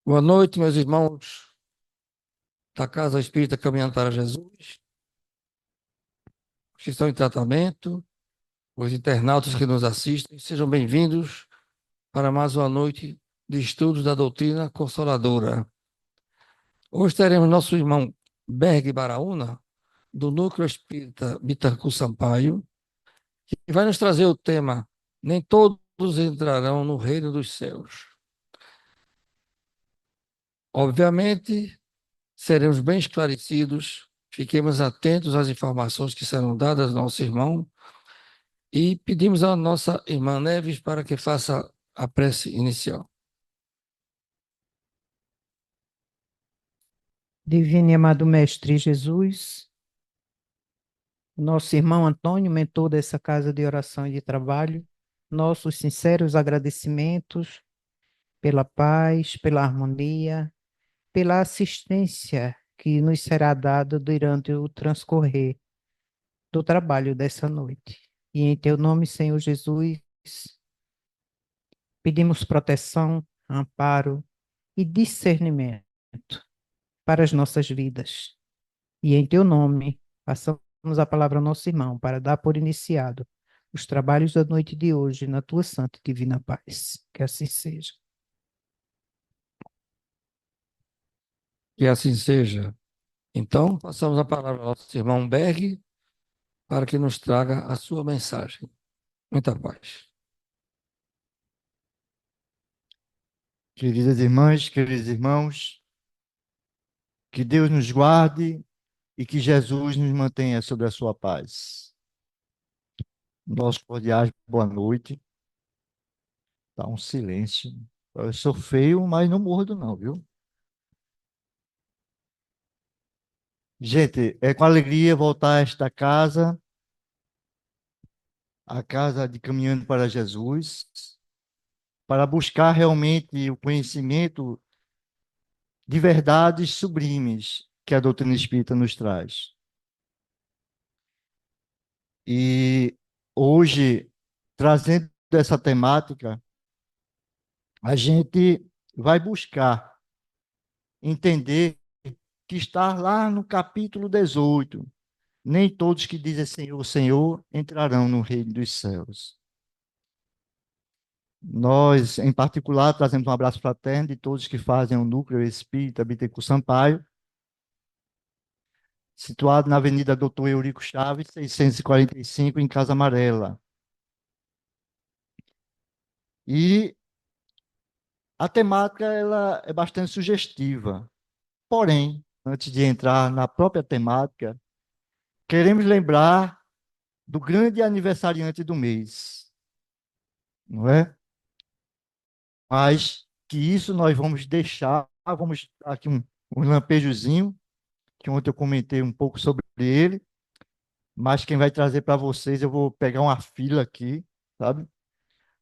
Boa noite, meus irmãos da Casa Espírita Caminhando para Jesus, os que estão em tratamento, os internautas que nos assistem, sejam bem-vindos para mais uma noite de estudos da doutrina consoladora. Hoje teremos nosso irmão Berg Baraúna, do Núcleo Espírita Bittencourt Sampaio, que vai nos trazer o tema Nem Todos Entrarão no Reino dos Céus. Obviamente, seremos bem esclarecidos, fiquemos atentos às informações que serão dadas ao nosso irmão e pedimos à nossa irmã Neves para que faça a prece inicial. Divino e amado Mestre Jesus, nosso irmão Antônio, mentor dessa casa de oração e de trabalho, nossos sinceros agradecimentos pela paz, pela harmonia, pela assistência que nos será dada durante o transcorrer do trabalho dessa noite. E em teu nome, Senhor Jesus, pedimos proteção, amparo e discernimento para as nossas vidas. E em teu nome, passamos a palavra ao nosso irmão para dar por iniciado os trabalhos da noite de hoje na tua santa e divina paz. Que assim seja. Que assim seja. Então, passamos a palavra ao nosso irmão Berg para que nos traga a sua mensagem. Muita paz. Queridas irmãs, queridos irmãos, que Deus nos guarde e que Jesus nos mantenha sobre a sua paz. Nossos cordiais, boa noite. Tá um silêncio. Eu sou feio, mas não mordo não, viu? Gente, é com alegria voltar a esta casa, a casa de Caminhando para Jesus, para buscar realmente o conhecimento de verdades sublimes que a doutrina espírita nos traz. E hoje, trazendo essa temática, a gente vai buscar entender que está lá no capítulo 18. Nem todos que dizem Senhor, Senhor entrarão no reino dos céus. Nós, em particular, trazemos um abraço fraterno de todos que fazem o Núcleo Espírita Bittencourt Sampaio, situado na Avenida Doutor Eurico Chaves, 645, em Casa Amarela. E a temática ela é bastante sugestiva. Porém, antes de entrar na própria temática, queremos lembrar do grande aniversariante do mês, não é? Mas que isso nós vamos deixar, vamos dar aqui um lampejozinho, que ontem eu comentei um pouco sobre ele, mas quem vai trazer para vocês, eu vou pegar uma fila aqui, sabe?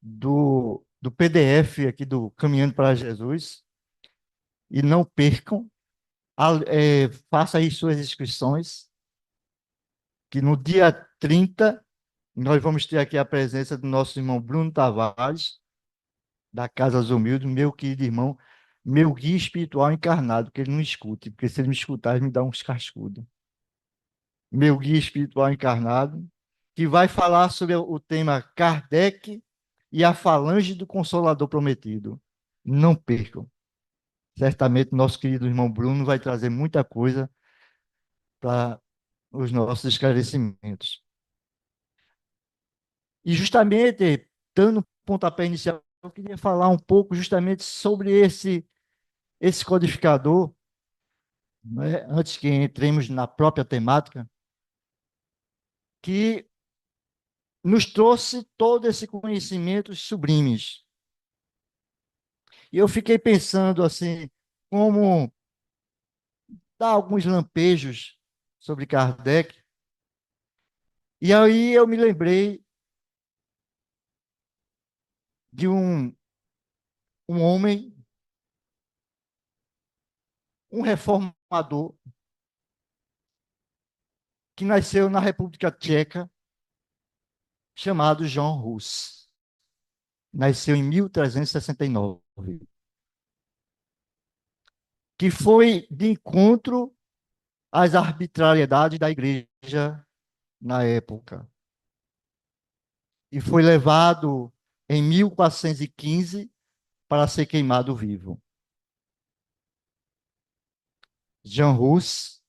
Do PDF aqui do Caminhando para Jesus, e não percam, faça aí suas inscrições, que no dia 30 nós vamos ter aqui a presença do nosso irmão Bruno Tavares, da Casa dos Humildes, meu querido irmão, meu guia espiritual encarnado, que ele não escute, porque se ele me escutar, ele me dá uns cascudos. Meu guia espiritual encarnado, que vai falar sobre o tema Kardec e a falange do Consolador Prometido. Não percam. Certamente nosso querido irmão Bruno vai trazer muita coisa para os nossos esclarecimentos. E justamente, dando um pontapé inicial, eu queria falar um pouco justamente sobre esse codificador, né, antes que entremos na própria temática, que nos trouxe todo esse conhecimento sublimes. E eu fiquei pensando assim, como dar alguns lampejos sobre Kardec, e aí eu me lembrei de um homem, um reformador, que nasceu na República Tcheca, chamado Jean Hus. Nasceu em 1369. que foi de encontro às arbitrariedades da igreja na época. E foi levado em 1415 para ser queimado vivo. Jean Hus,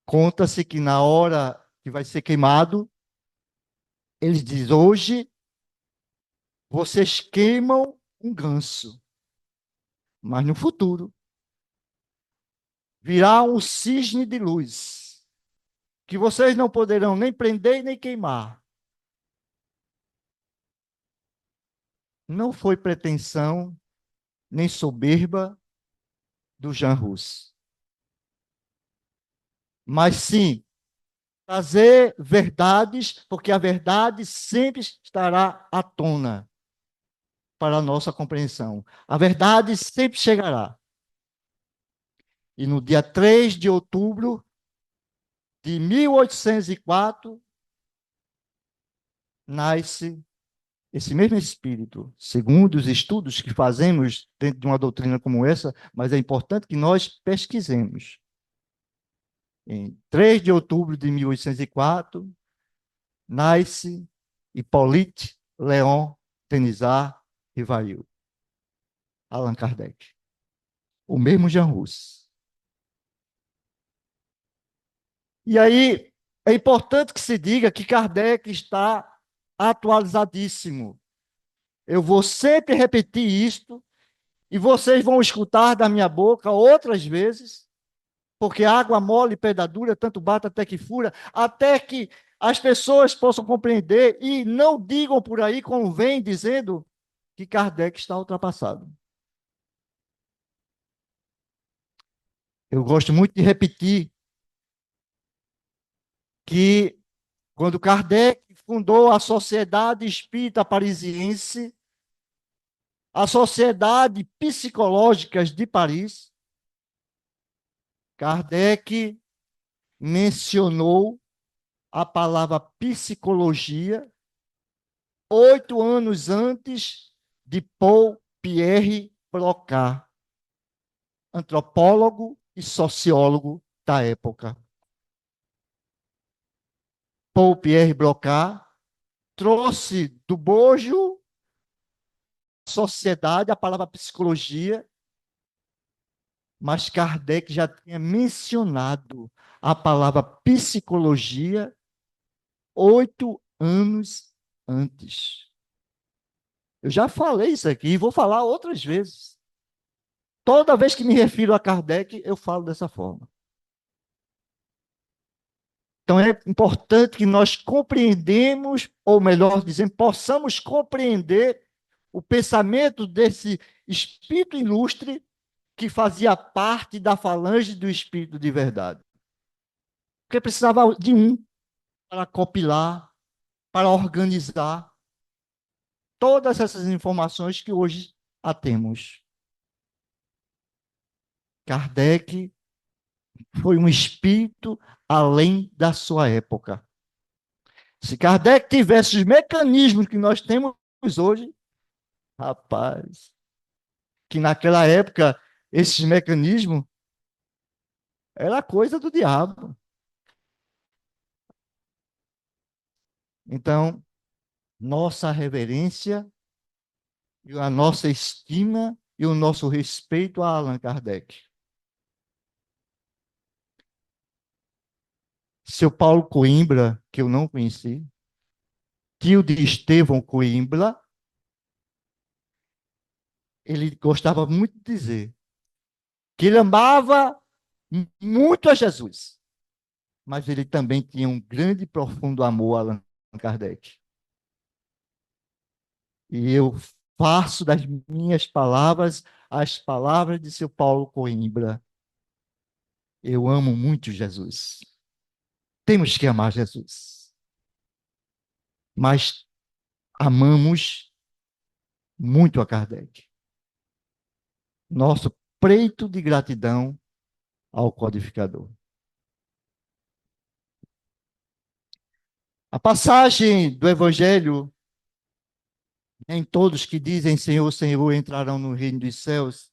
conta-se que na hora que vai ser queimado, ele diz: hoje vocês queimam um ganso, mas no futuro virá um cisne de luz, que vocês não poderão nem prender nem queimar. Não foi pretensão nem soberba do Jean Hus, mas sim trazer verdades, porque a verdade sempre estará à tona para a nossa compreensão. A verdade sempre chegará. E no dia 3 de outubro de 1804, nasce esse mesmo espírito, segundo os estudos que fazemos dentro de uma doutrina como essa, mas é importante que nós pesquisemos. Em 3 de outubro de 1804, nasce Hippolyte Léon Denisard Rivail, Allan Kardec, o mesmo Jean Hus. E aí, é importante que se diga que Kardec está atualizadíssimo. Eu vou sempre repetir isto, e vocês vão escutar da minha boca outras vezes, porque água mole e pedra dura, tanto bate até que fura, até que as pessoas possam compreender e não digam por aí, como vem dizendo, que Kardec está ultrapassado. Eu gosto muito de repetir que quando Kardec fundou a Sociedade Espírita Parisiense, a Sociedade Psicológica de Paris, Kardec mencionou a palavra psicologia 8 anos antes de Paul Pierre Broca, antropólogo e sociólogo da época. Paul Pierre Broca trouxe do bojo sociedade a palavra psicologia, mas Kardec já tinha mencionado a palavra psicologia 8 anos antes. Eu já falei isso aqui e vou falar outras vezes. Toda vez que me refiro a Kardec, eu falo dessa forma. Então é importante que nós compreendemos, ou melhor dizendo, possamos compreender o pensamento desse espírito ilustre que fazia parte da falange do espírito de verdade. Porque precisava de um para compilar, para organizar todas essas informações que hoje a temos. Kardec foi um espírito além da sua época. Se Kardec tivesse os mecanismos que nós temos hoje, rapaz, que naquela época esses mecanismos era coisa do diabo. Então, nossa reverência e a nossa estima e o nosso respeito a Allan Kardec. Seu Paulo Coimbra, que eu não conheci, tio de Estevão Coimbra, ele gostava muito de dizer que ele amava muito a Jesus, mas ele também tinha um grande e profundo amor a Allan Kardec. E eu faço das minhas palavras as palavras de seu Paulo Coimbra. Eu amo muito Jesus. Temos que amar Jesus. Mas amamos muito a Kardec. Nosso preito de gratidão ao codificador. A passagem do Evangelho, nem todos que dizem Senhor, Senhor entrarão no reino dos céus,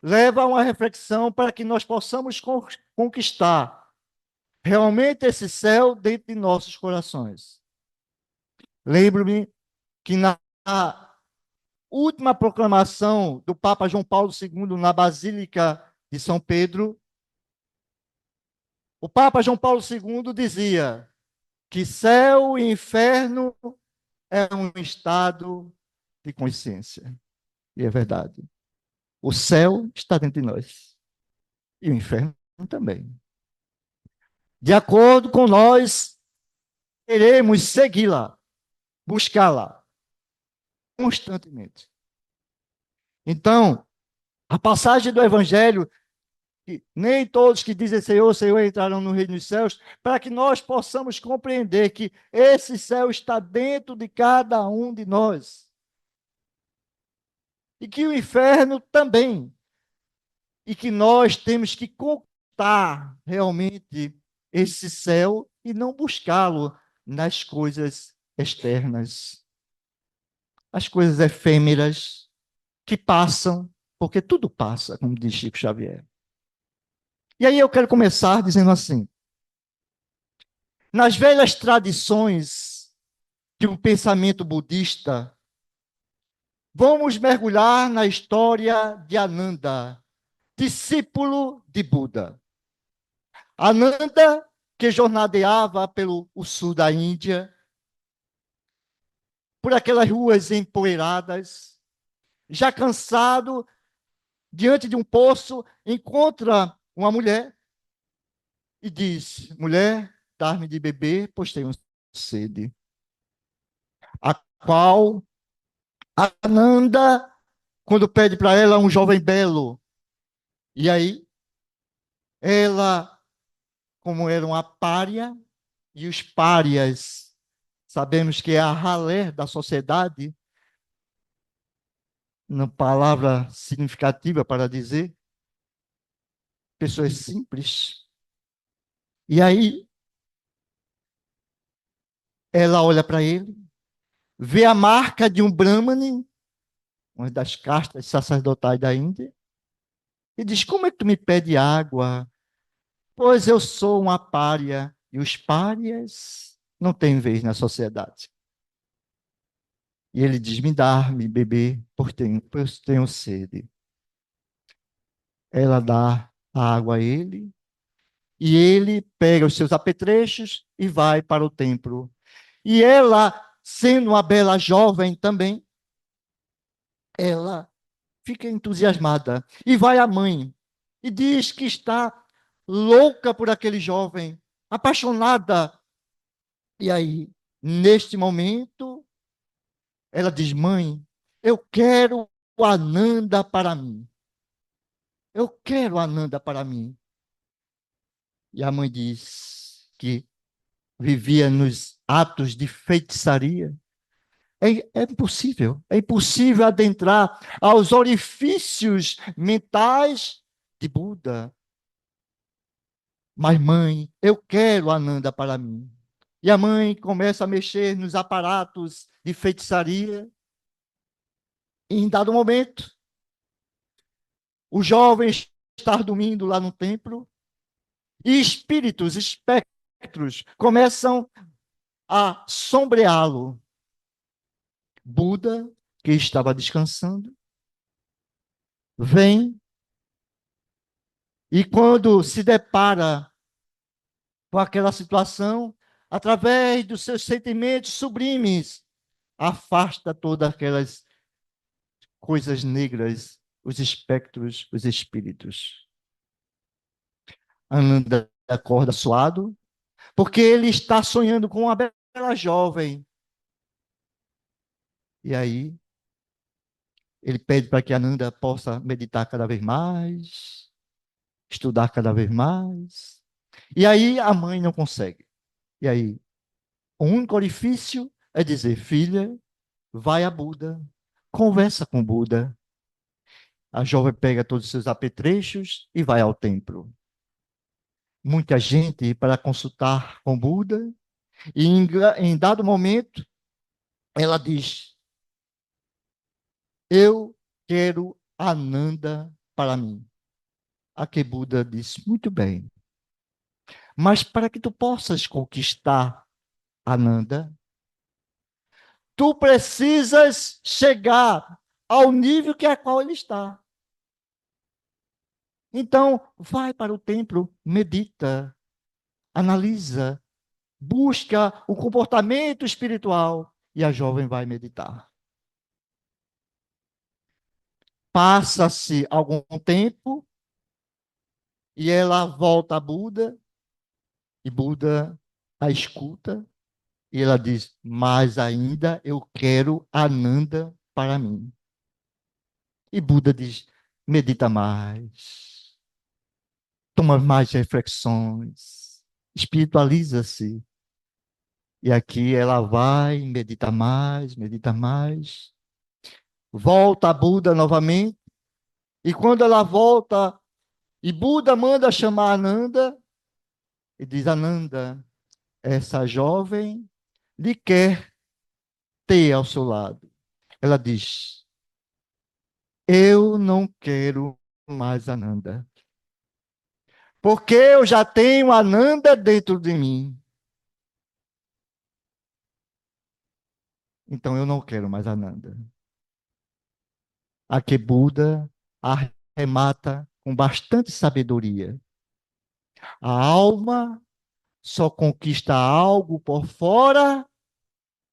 leva a uma reflexão para que nós possamos conquistar realmente esse céu dentro de nossos corações. Lembro-me que na última proclamação do Papa João Paulo II na Basílica de São Pedro, o Papa João Paulo II dizia que céu e inferno é um estado de consciência. E é verdade. O céu está dentro de nós. E o inferno também. De acordo com nós, queremos segui-la, buscá-la constantemente. Então, a passagem do Evangelho, que nem todos que dizem Senhor, Senhor entrarão no reino dos céus, para que nós possamos compreender que esse céu está dentro de cada um de nós. E que o inferno também. E que nós temos que conquistar realmente esse céu e não buscá-lo nas coisas externas. As coisas efêmeras que passam, porque tudo passa, como diz Chico Xavier. E aí eu quero começar dizendo assim: nas velhas tradições de um pensamento budista, vamos mergulhar na história de Ananda, discípulo de Buda. Ananda, que jornadeava pelo sul da Índia, por aquelas ruas empoeiradas, já cansado, diante de um poço, encontra uma mulher e diz: mulher, dá-me de beber, pois tenho sede. A qual Ananda, quando pede para ela um jovem belo, e aí ela, como era uma pária, e os párias, sabemos que é a ralé da sociedade, uma palavra significativa para dizer, pessoas simples. E aí ela olha para ele, vê a marca de um Brahmane, uma das castas sacerdotais da Índia, e diz: como é que tu me pede água? Pois eu sou uma pária, e os párias não têm vez na sociedade. E ele diz: me dá-me beber, pois tenho sede. Ela dá a água a ele, e ele pega os seus apetrechos e vai para o templo. E ela, sendo uma bela jovem também, ela fica entusiasmada. E vai à mãe e diz que está louca por aquele jovem, apaixonada. E aí, neste momento, ela diz: mãe, eu quero o Ananda para mim. Eu quero Ananda para mim. E a mãe diz que vivia nos atos de feitiçaria. É impossível adentrar aos orifícios mentais de Buda. Mas, mãe, eu quero Ananda para mim. E a mãe começa a mexer nos aparatos de feitiçaria. E, em dado momento, o jovem está dormindo lá no templo e espectros, começam a sombreá-lo. Buda, que estava descansando, vem e, quando se depara com aquela situação, através dos seus sentimentos sublimes, afasta todas aquelas coisas negras, os espectros, os espíritos. Ananda acorda suado, porque ele está sonhando com uma bela jovem. E aí, ele pede para que Ananda possa meditar cada vez mais, estudar cada vez mais. E aí, a mãe não consegue. E aí, o único orifício é dizer: filha, vai a Buda, conversa com Buda. A jovem pega todos os seus apetrechos e vai ao templo. Muita gente para consultar com Buda, e em dado momento, ela diz: eu quero Ananda para mim. A que Buda disse: muito bem, mas para que tu possas conquistar Ananda, tu precisas chegar ao nível que é qual ele está. Então, vai para o templo, medita, analisa, busca o comportamento espiritual e a jovem vai meditar. Passa-se algum tempo e ela volta a Buda e Buda a escuta e ela diz: mas ainda eu quero Ananda para mim. E Buda diz: medita mais, toma mais reflexões, espiritualiza-se. E aqui ela vai, medita mais, volta a Buda novamente, e quando ela volta, e Buda manda chamar Ananda, e diz: Ananda, essa jovem lhe quer ter ao seu lado. Ela diz: eu não quero mais Ananda, porque eu já tenho Ananda dentro de mim. Então eu não quero mais Ananda. Aqui Buda arremata com bastante sabedoria. A alma só conquista algo por fora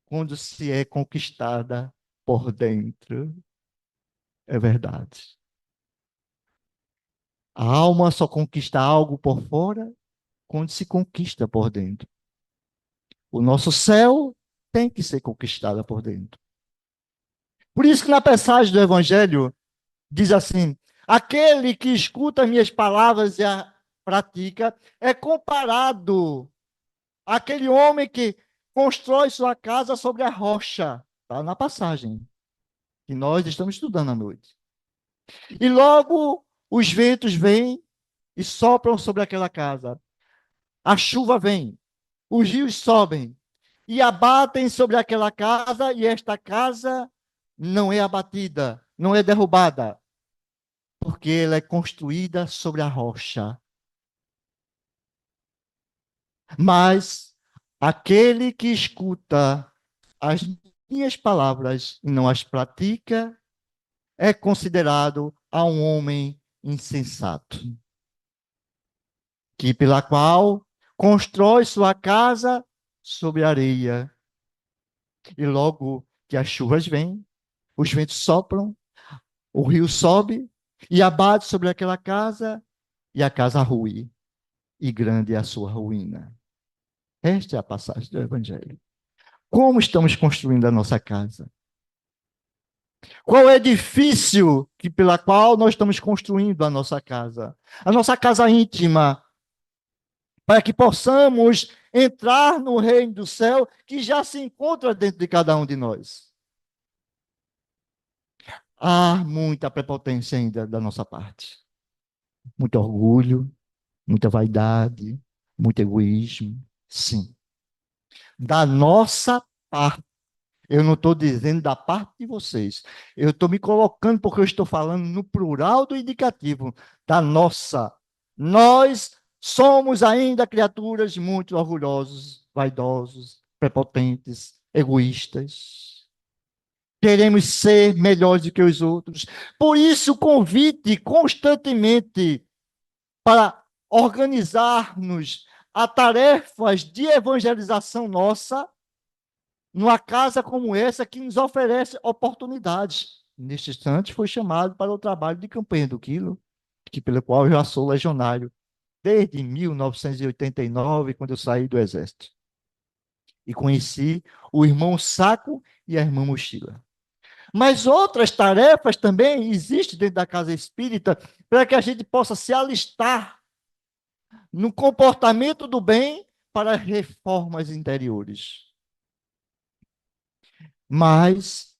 quando se é conquistada por dentro. É verdade. A alma só conquista algo por fora quando se conquista por dentro. O nosso céu tem que ser conquistado por dentro. Por isso que na passagem do Evangelho diz assim: aquele que escuta minhas palavras e a pratica é comparado àquele homem que constrói sua casa sobre a rocha. Está na passagem que nós estamos estudando à noite. E logo os ventos vêm e sopram sobre aquela casa. A chuva vem, os rios sobem e abatem sobre aquela casa, e esta casa não é abatida, não é derrubada, porque ela é construída sobre a rocha. Mas aquele que escuta as minhas palavras e não as pratica é considerado a um homem insensato, que pela qual constrói sua casa sobre areia. E logo que as chuvas vêm, os ventos sopram, o rio sobe e abate sobre aquela casa, e a casa rui, e grande é a sua ruína. Esta é a passagem do Evangelho. Como estamos construindo a nossa casa? Qual é o edifício pela qual nós estamos construindo a nossa casa? A nossa casa íntima, para que possamos entrar no reino do céu que já se encontra dentro de cada um de nós. Há muita prepotência ainda da nossa parte. Muito orgulho, muita vaidade, muito egoísmo. Sim. Da nossa parte. Eu não estou dizendo da parte de vocês. Eu estou me colocando porque eu estou falando no plural do indicativo. Da nossa. Nós somos ainda criaturas muito orgulhosos, vaidosos, prepotentes, egoístas. Queremos ser melhores do que os outros. Por isso, o convite constantemente para organizarmos a tarefas de evangelização nossa numa casa como essa que nos oferece oportunidades. Neste instante, foi chamado para o trabalho de campanha do Quilo, que pelo qual eu já sou legionário, desde 1989, quando eu saí do Exército. E conheci o irmão Saco e a irmã Mochila. Mas outras tarefas também existem dentro da casa espírita para que a gente possa se alistar no comportamento do bem para reformas interiores. Mas,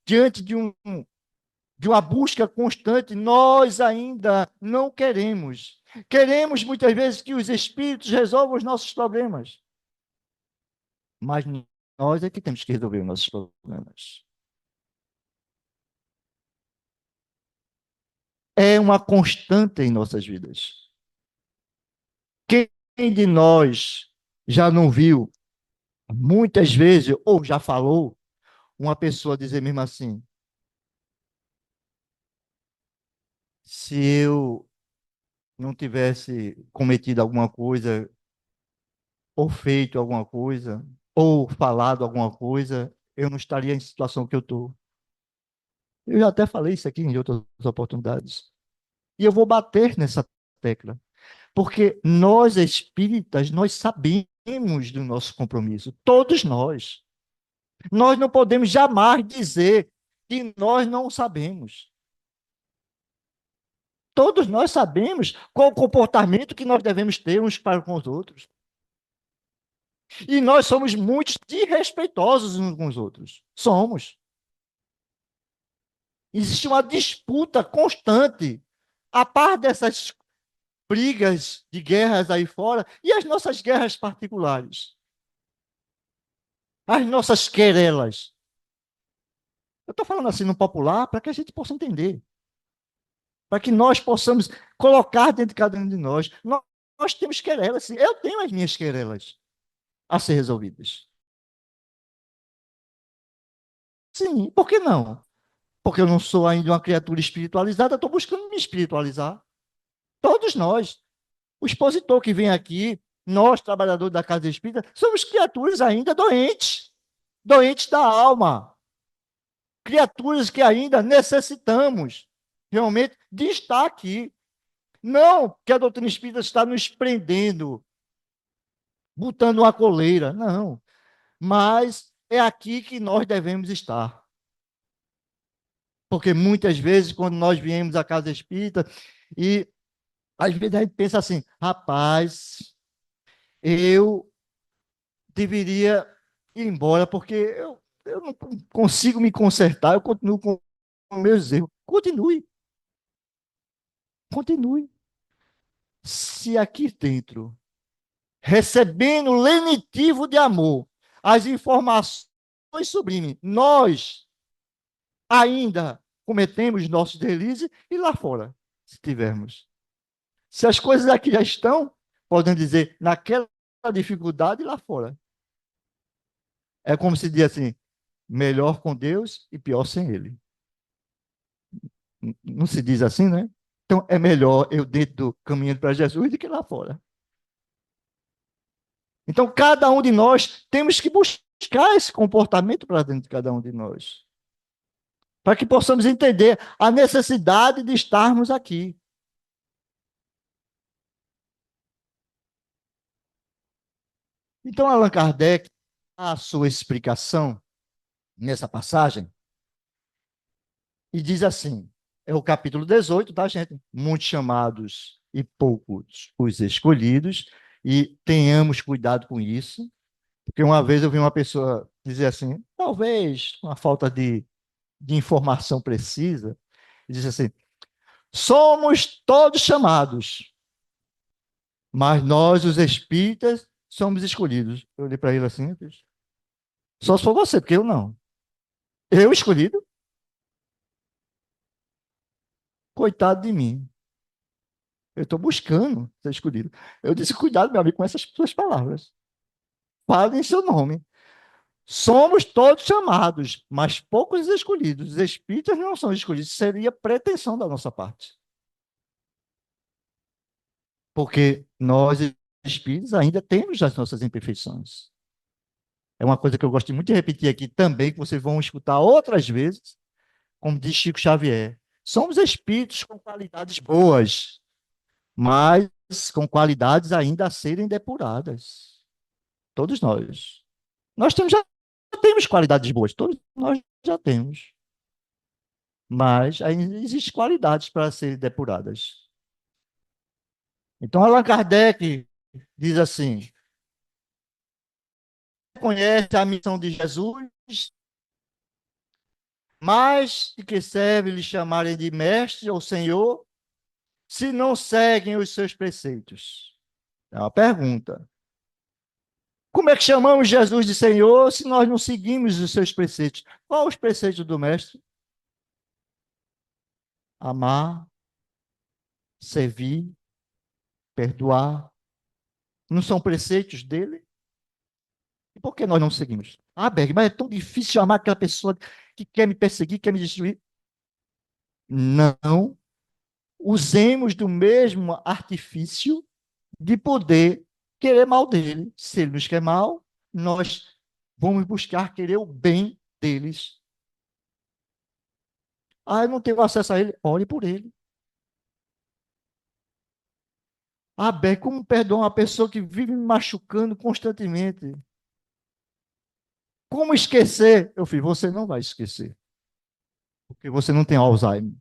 diante de uma busca constante, nós ainda não queremos. Queremos muitas vezes que os espíritos resolvam os nossos problemas. Mas nós é que temos que resolver os nossos problemas. é uma constante em nossas vidas. Quem de nós já não viu, muitas vezes, ou já falou, uma pessoa dizer mesmo assim: se eu não tivesse cometido alguma coisa, ou feito alguma coisa, ou falado alguma coisa, eu não estaria em situação que eu estou. Eu já até falei isso aqui em outras oportunidades. E eu vou bater nessa tecla, porque nós espíritas, nós sabemos do nosso compromisso, todos nós. Nós não podemos jamais dizer que nós não sabemos. Todos nós sabemos qual o comportamento que nós devemos ter uns para com os outros. E nós somos muito desrespeitosos uns com os outros. Somos. Existe uma disputa constante. A par dessas brigas de guerras aí fora e as nossas guerras particulares. As nossas querelas. Eu estou falando assim no popular para que a gente possa entender. Para que nós possamos colocar dentro de cada um de nós. Nós temos querelas, sim. Eu tenho as minhas querelas a ser resolvidas. Sim, por que não? Porque eu não sou ainda uma criatura espiritualizada, estou buscando me espiritualizar. Todos nós. O expositor que vem aqui, nós, trabalhadores da Casa Espírita, somos criaturas ainda doentes, doentes da alma. Criaturas que ainda necessitamos realmente de estar aqui. Não que a doutrina espírita está nos prendendo, botando uma coleira, não. Mas é aqui que nós devemos estar. Porque muitas vezes, quando nós viemos à Casa Espírita, e às vezes a gente pensa assim: rapaz, eu deveria ir embora, porque eu não consigo me consertar, eu continuo com os meus erros. Continue. Continue. Se aqui dentro, recebendo lenitivo de amor, as informações sobre mim, nós ainda cometemos nossos deslizes, e lá fora, se tivermos. Se as coisas aqui já estão, podem dizer, naquela dificuldade, lá fora. É como se diz assim: melhor com Deus e pior sem Ele. Não se diz assim, né? Então, é melhor eu dentro do caminho para Jesus do que lá fora. Então, cada um de nós temos que buscar esse comportamento para dentro de cada um de nós. Para que possamos entender a necessidade de estarmos aqui. Então, Allan Kardec, a sua explicação nessa passagem, e diz assim, é o capítulo 18, tá, gente? Muitos chamados e poucos os escolhidos, e tenhamos cuidado com isso, porque uma vez eu vi uma pessoa dizer assim, talvez uma falta de informação precisa, e disse assim: somos todos chamados, mas nós, os espíritas, somos escolhidos. Eu olhei para ele assim, só se for você, porque eu não. Eu escolhido? Coitado de mim. Eu estou buscando ser escolhido. Eu disse: cuidado, meu amigo, com essas suas palavras. Fale em seu nome. Somos todos chamados, mas poucos escolhidos. Os espíritas não são escolhidos. Seria pretensão da nossa parte. Porque nós, espíritos, ainda temos as nossas imperfeições. É uma coisa que eu gosto muito de repetir aqui também, que vocês vão escutar outras vezes, como diz Chico Xavier. Somos espíritos com qualidades boas, mas com qualidades ainda a serem depuradas. Todos nós. Nós já temos qualidades boas, todos nós já temos. Mas ainda existem qualidades para serem depuradas. Então, Allan Kardec diz assim: conhece a missão de Jesus, mas de que serve lhe chamarem de mestre ou senhor, se não seguem os seus preceitos? É uma pergunta. Como é que chamamos Jesus de Senhor se nós não seguimos os seus preceitos? Qual os preceitos do mestre? Amar, servir, perdoar. Não são preceitos dele? E por que nós não seguimos? Ah, Berg, mas é tão difícil amar aquela pessoa que quer me perseguir, quer me destruir. Não usemos do mesmo artifício de poder querer mal dele. Se ele nos quer mal, nós vamos buscar querer o bem deles. Ah, eu não tenho acesso a ele. Ore por ele. Ah, Berg, como perdoar uma pessoa que vive me machucando constantemente? Como esquecer? Eu falei, você não vai esquecer, porque você não tem Alzheimer,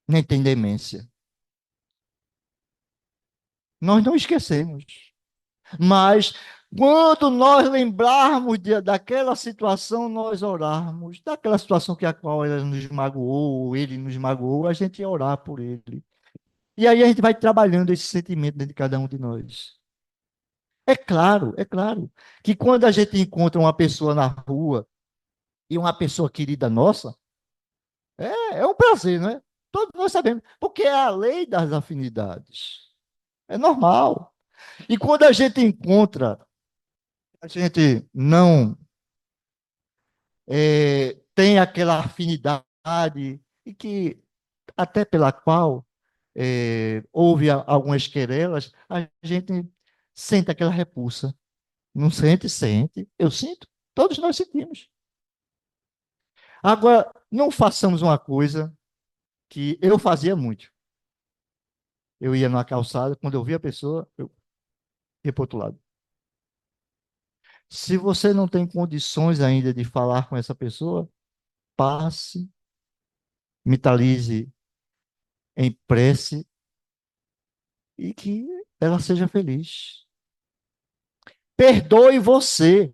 nem tem demência. Nós não esquecemos. Mas quando nós lembrarmos daquela situação, nós orarmos, daquela situação que a qual ela nos magoou, ou ele nos magoou, a gente ia orar por ele. E aí a gente vai trabalhando esse sentimento dentro de cada um de nós. É claro, que quando a gente encontra uma pessoa na rua e uma pessoa querida nossa, é um prazer, não é? Todos nós sabemos, porque é a lei das afinidades. É normal. E quando a gente encontra, a gente não tem aquela afinidade e que até pela qual houve algumas querelas, a gente sente aquela repulsa. Não sente? Sente. Eu sinto. Todos nós sentimos. Agora, não façamos uma coisa que eu fazia muito. Eu ia na calçada, quando eu via a pessoa, eu ia para o outro lado. Se você não tem condições ainda de falar com essa pessoa, passe, mentalize em prece e que ela seja feliz. Perdoe você.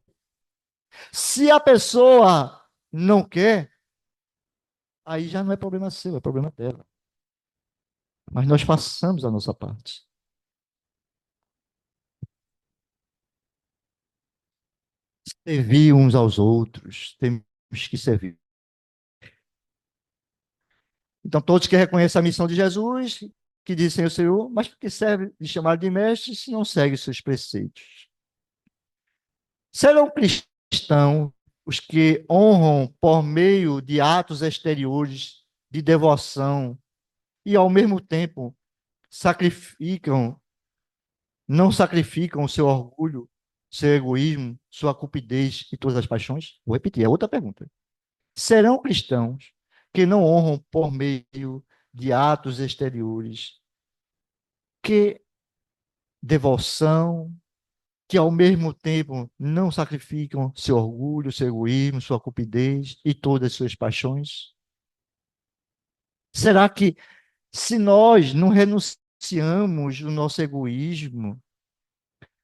Se a pessoa não quer, aí já não é problema seu, é problema dela. Mas nós façamos a nossa parte. Servir uns aos outros, temos que servir. Então, todos que reconhecem a missão de Jesus, que dizem o Senhor, mas que serve de chamar de mestre se não segue os seus preceitos. Serão cristãos os que honram por meio de atos exteriores de devoção e, ao mesmo tempo, sacrificam, não sacrificam o seu orgulho, seu egoísmo, sua cupidez e todas as paixões? Vou repetir, é outra pergunta. Serão cristãos que não honram por meio de atos exteriores, que devoção, que ao mesmo tempo não sacrificam seu orgulho, seu egoísmo, sua cupidez e todas as suas paixões? Será que se nós não renunciamos do nosso egoísmo,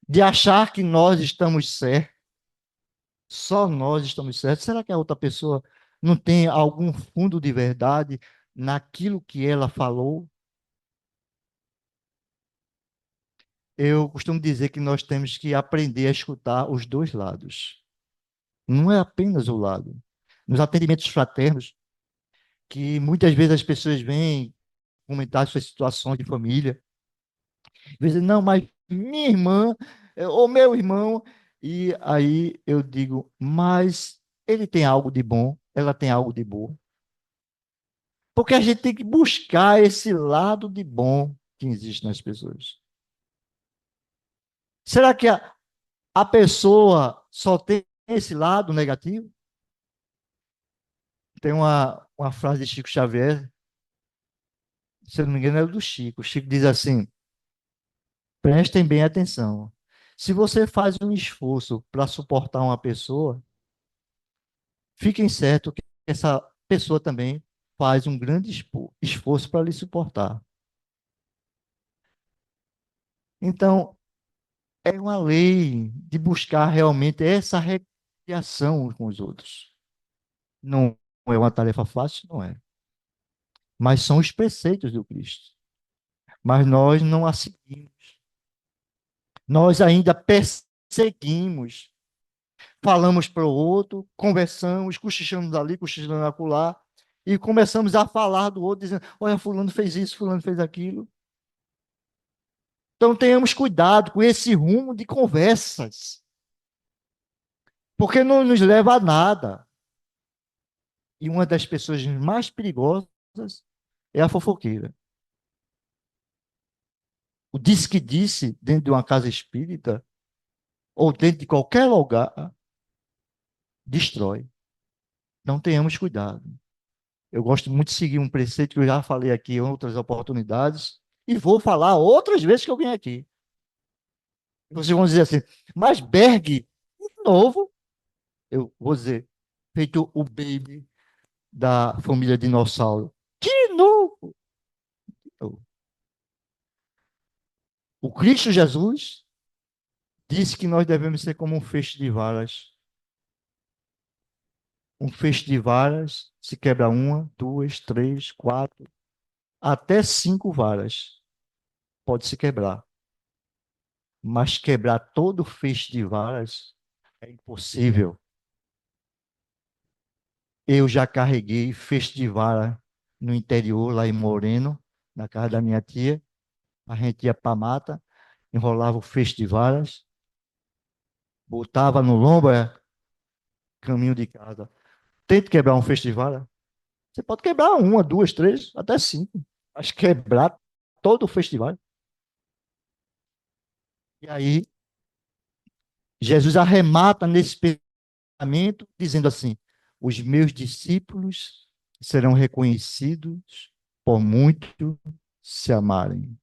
de achar que nós estamos certos, só nós estamos certos, será que a outra pessoa não tem algum fundo de verdade naquilo que ela falou? Eu costumo dizer que nós temos que aprender a escutar os dois lados. Não é apenas o lado. Nos atendimentos fraternos, que muitas vezes as pessoas vêm comentar suas situações de família, dizem, não, mas minha irmã, ou meu irmão, e aí eu digo, mas ele tem algo de bom, ela tem algo de bom. Porque a gente tem que buscar esse lado de bom que existe nas pessoas. Será que a pessoa só tem esse lado negativo? Tem uma frase de Chico Xavier, se eu não me engano, é do Chico. O Chico diz assim: prestem bem atenção. Se você faz um esforço para suportar uma pessoa, fiquem certos que essa pessoa também faz um grande esforço para lhe suportar. Então, é uma lei de buscar realmente essa reconciliação com os outros. Não é uma tarefa fácil, não é. Mas são os preceitos do Cristo. Mas nós não a seguimos. Nós ainda perseguimos. Falamos para o outro, conversamos, cochichamos ali, cochichamos acolá, e começamos a falar do outro, dizendo: olha, fulano fez isso, fulano fez aquilo. Então tenhamos cuidado com esse rumo de conversas, porque não nos leva a nada. E uma das pessoas mais perigosas é a fofoqueira. O disse-que-disse dentro de uma casa espírita, ou dentro de qualquer lugar, destrói. Então tenhamos cuidado. Eu gosto muito de seguir um preceito que eu já falei aqui em outras oportunidades, e vou falar outras vezes que eu venho aqui. Vocês vão dizer assim: mas Berg, de novo, eu vou dizer, feito o baby da família dinossauro. De novo. O Cristo Jesus disse que nós devemos ser como um feixe de varas. Um feixe de varas se quebra uma, duas, três, quatro, até 5 varas. Pode se quebrar. Mas quebrar todo o feixe de varas é impossível. Eu já carreguei feixe de vara no interior, lá em Moreno, na casa da minha tia. A gente ia para a mata, enrolava o feixe de varas, botava no lombo, caminho de casa. Tente quebrar um feixe de vara. Você pode quebrar uma, duas, três, até 5. Mas quebrar todo o feixe de vara. E aí, Jesus arremata nesse pensamento, dizendo assim: os meus discípulos serão reconhecidos por muito se amarem.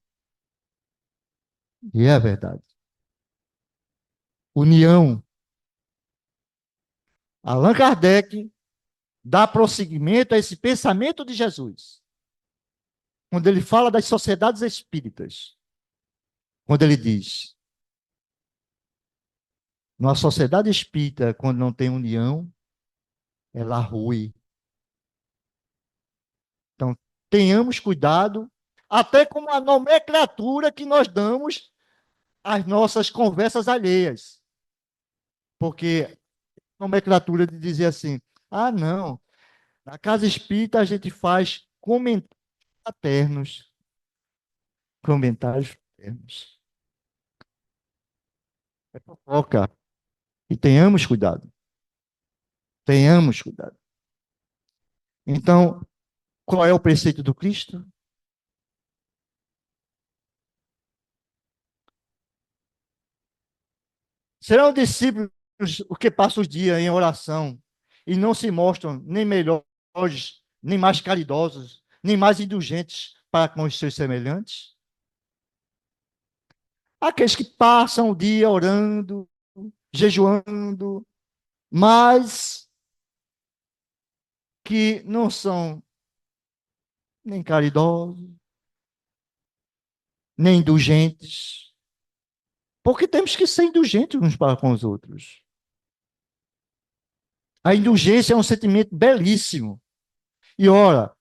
E é a verdade. União. Allan Kardec dá prosseguimento a esse pensamento de Jesus, quando ele fala das sociedades espíritas, quando ele diz: numa sociedade espírita, quando não tem união, ela rui. Então, tenhamos cuidado, até com a nomenclatura que nós damos às nossas conversas alheias. Porque nomenclatura de dizer assim: ah, não, na casa espírita a gente faz comentários fraternos. Comentários fraternos. É fofoca. E tenhamos cuidado. Tenhamos cuidado. Então, qual é o preceito do Cristo? Serão discípulos os que passam os dias em oração e não se mostram nem melhores, nem mais caridosos, nem mais indulgentes para com os seus semelhantes? Aqueles que passam o dia orando, jejuando, mas que não são nem caridosos, nem indulgentes, porque temos que ser indulgentes uns para com os outros. A indulgência é um sentimento belíssimo. E ora,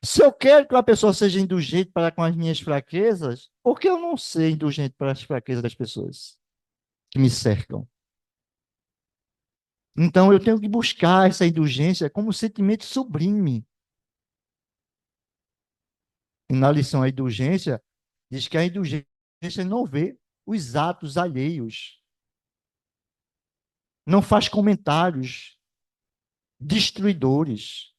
se eu quero que uma pessoa seja indulgente para com as minhas fraquezas, por que eu não ser indulgente para as fraquezas das pessoas que me cercam? Então eu tenho que buscar essa indulgência como um sentimento sublime. E na lição a indulgência, diz que a indulgência não vê os atos alheios, não faz comentários destruidores.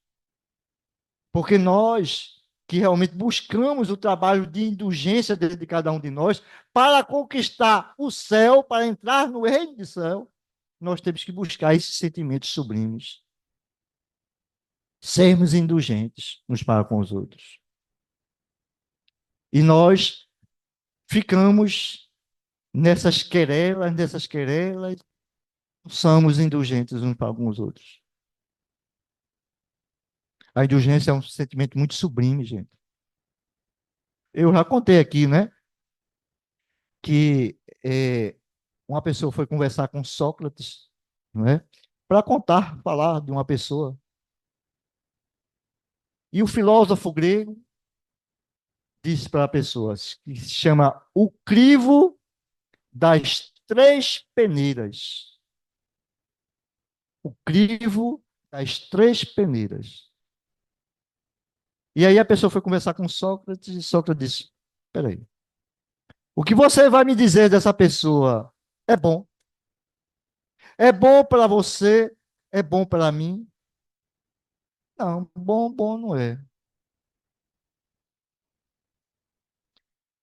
Porque nós que realmente buscamos o trabalho de indulgência dentro de cada um de nós para conquistar o céu, para entrar no reino do céu, nós temos que buscar esses sentimentos sublimes. Sermos indulgentes uns para com os outros. E nós ficamos nessas querelas, somos indulgentes uns para com os outros. A indulgência é um sentimento muito sublime, gente. Eu já contei aqui, né, que uma pessoa foi conversar com Sócrates, não é? Para falar de uma pessoa. E o filósofo grego disse para a pessoa, que se chama o crivo das três peneiras. O crivo das três peneiras. E aí a pessoa foi conversar com Sócrates e Sócrates disse: espera aí, o que você vai me dizer dessa pessoa é bom. É bom para você, é bom para mim. Não, bom não é.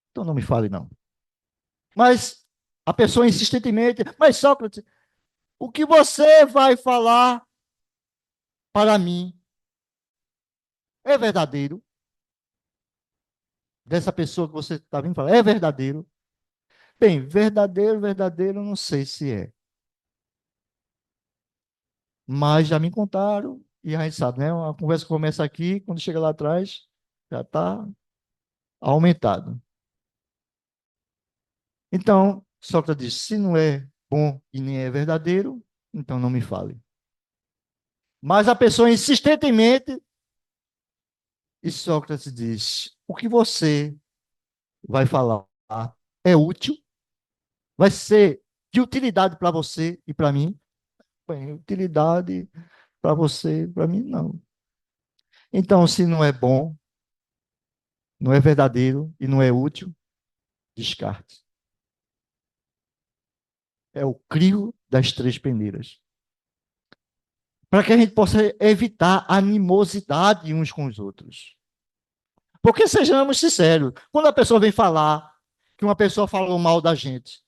Então não me fale, não. Mas a pessoa insistentemente, mas Sócrates, o que você vai falar para mim é verdadeiro? Dessa pessoa que você está vindo falar, é verdadeiro? Bem, verdadeiro, não sei se é. Mas já me contaram, e a gente sabe, né? Uma conversa começa aqui, quando chega lá atrás, já está aumentado. Então, Sócrates disse: se não é bom e nem é verdadeiro, então não me fale. Mas a pessoa insistentemente, e Sócrates diz: o que você vai falar é útil, vai ser de utilidade para você e para mim? Bem, utilidade para você e para mim, não. Então, se não é bom, não é verdadeiro e não é útil, descarte. É o crio das três peneiras. Para que a gente possa evitar animosidade uns com os outros. Porque sejamos sinceros, quando a pessoa vem falar que uma pessoa falou mal da gente,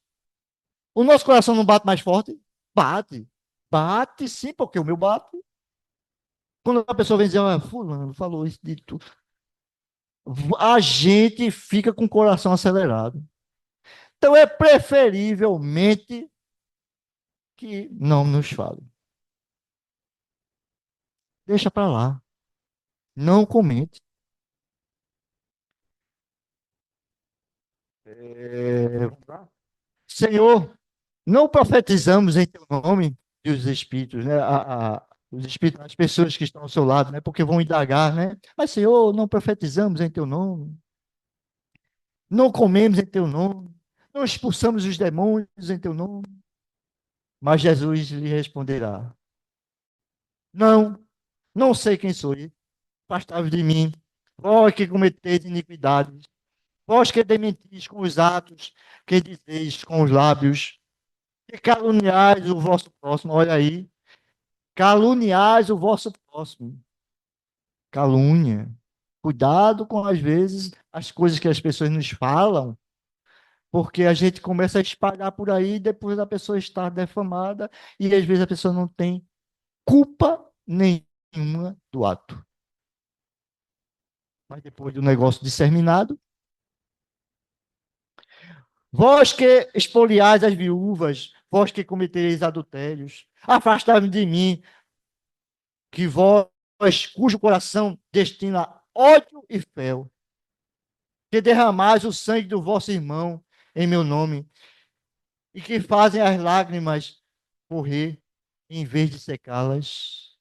o nosso coração não bate mais forte? Bate. Bate sim, porque o meu bate. Quando a pessoa vem dizer, ah, fulano falou isso de tudo, a gente fica com o coração acelerado. Então é preferivelmente que não nos fale. Deixa para lá. Não comente. Vamos lá. Senhor, não profetizamos em teu nome, e os espíritos, né? Os espíritos, as pessoas que estão ao seu lado, né? Porque vão indagar, né? Mas, Senhor, não profetizamos em teu nome, não comemos em teu nome, não expulsamos os demônios em teu nome. Mas Jesus lhe responderá: não, não sei quem sou, afastai-vos de mim, vós que cometeis iniquidades, vós que dementis com os atos, que dizeis com os lábios, que caluniais o vosso próximo. Olha aí, caluniais o vosso próximo. Calúnia. Cuidado com, às vezes, as coisas que as pessoas nos falam, porque a gente começa a espalhar por aí, depois a pessoa está defamada, e às vezes a pessoa não tem culpa nenhuma do ato. Mas depois do negócio disseminado, vós que expoliais as viúvas, vós que cometereis adultérios, afastai-vos de mim, que vós, cujo coração destina ódio e fel, que derramais o sangue do vosso irmão em meu nome, e que fazem as lágrimas correr em vez de secá-las.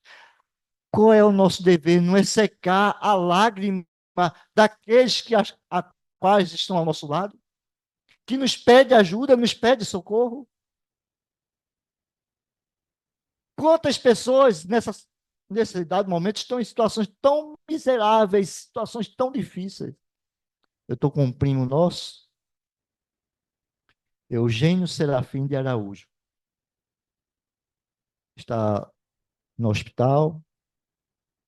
Qual é o nosso dever? Não é secar a lágrima daqueles a quais estão ao nosso lado, que nos pede ajuda, nos pede socorro. Quantas pessoas nesse dado momento estão em situações tão miseráveis, situações tão difíceis? Eu estou com um primo nosso, Eugênio Serafim de Araújo. Está no hospital,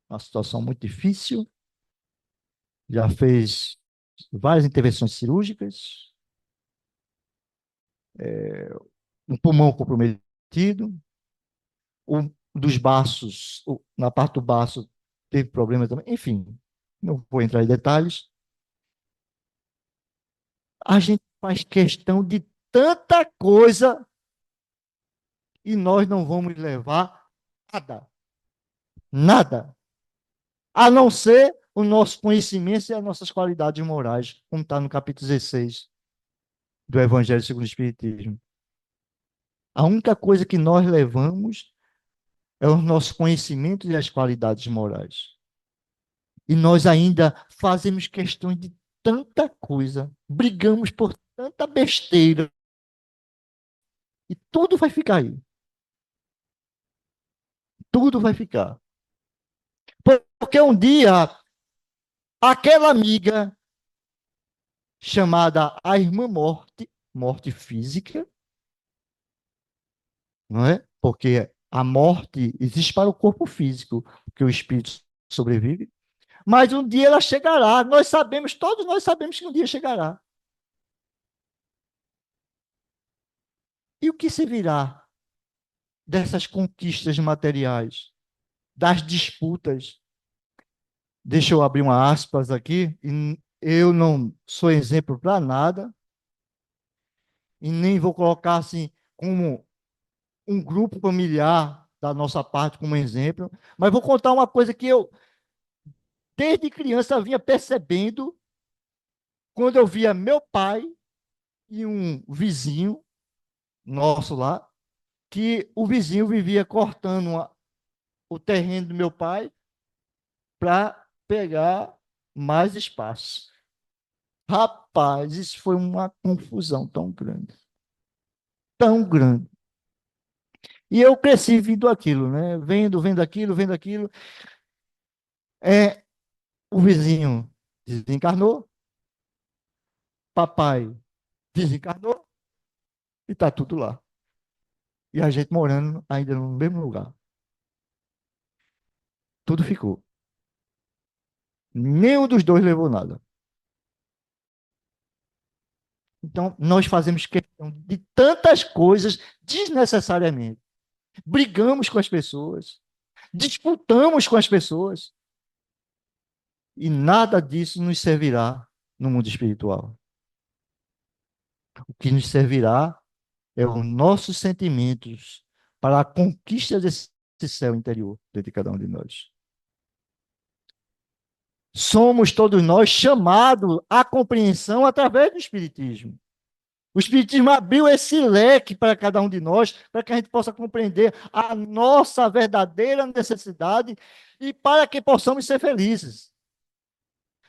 uma situação muito difícil, já fez várias intervenções cirúrgicas, um pulmão comprometido, um dos baços, na parte do baço teve problema também, enfim, não vou entrar em detalhes. A gente faz questão de tanta coisa e nós não vamos levar nada, nada, a não ser o nosso conhecimento e as nossas qualidades morais, como está no capítulo 16 do Evangelho segundo o Espiritismo. A única coisa que nós levamos é o nosso conhecimento e as qualidades morais. E nós ainda fazemos questão de tanta coisa, brigamos por tanta besteira, e tudo vai ficar aí. Tudo vai ficar. Porque um dia aquela amiga chamada a irmã morte, morte física, não é? Porque a morte existe para o corpo físico, porque o espírito sobrevive. Mas um dia ela chegará. Nós sabemos, todos nós sabemos que um dia chegará. E o que se virá dessas conquistas materiais, das disputas? Deixa eu abrir uma aspas aqui. Eu não sou exemplo para nada, e nem vou colocar assim como um grupo familiar da nossa parte como exemplo, mas vou contar uma coisa que eu, desde criança, vinha percebendo quando eu via meu pai e um vizinho nosso lá, que o vizinho vivia cortando o terreno do meu pai para pegar mais espaço. Rapaz, isso foi uma confusão tão grande, tão grande. E eu cresci vendo aquilo, né? Vendo aquilo, vendo aquilo. O vizinho desencarnou, papai desencarnou e está tudo lá. E a gente morando ainda no mesmo lugar. Tudo ficou. Nenhum dos dois levou nada. Então, nós fazemos questão de tantas coisas desnecessariamente. Brigamos com as pessoas, disputamos com as pessoas, e nada disso nos servirá no mundo espiritual. O que nos servirá é os nossos sentimentos para a conquista desse céu interior dentro de cada um de nós. Somos todos nós chamados à compreensão através do Espiritismo. O Espiritismo abriu esse leque para cada um de nós, para que a gente possa compreender a nossa verdadeira necessidade e para que possamos ser felizes.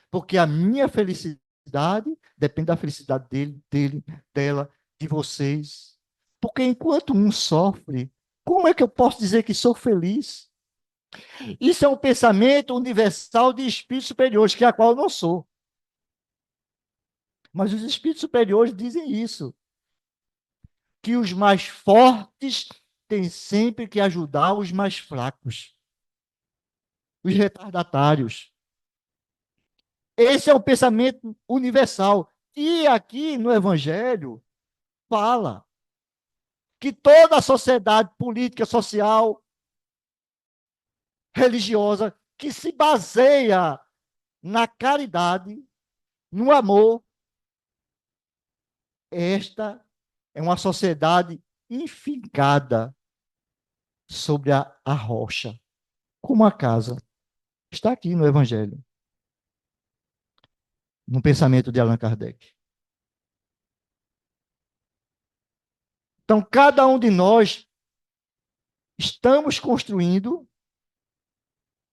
Porque a minha felicidade depende da felicidade dele, dela, de vocês. Porque enquanto um sofre, como é que eu posso dizer que sou feliz? Isso é um pensamento universal de espíritos superiores, que é a qual eu não sou. Mas os espíritos superiores dizem isso, que os mais fortes têm sempre que ajudar os mais fracos, os retardatários. Esse é o pensamento universal. E aqui no Evangelho fala que toda a sociedade política, social, religiosa, que se baseia na caridade, no amor, esta é uma sociedade infincada sobre a rocha, como a casa. Está aqui no Evangelho, no pensamento de Allan Kardec. Então, cada um de nós estamos construindo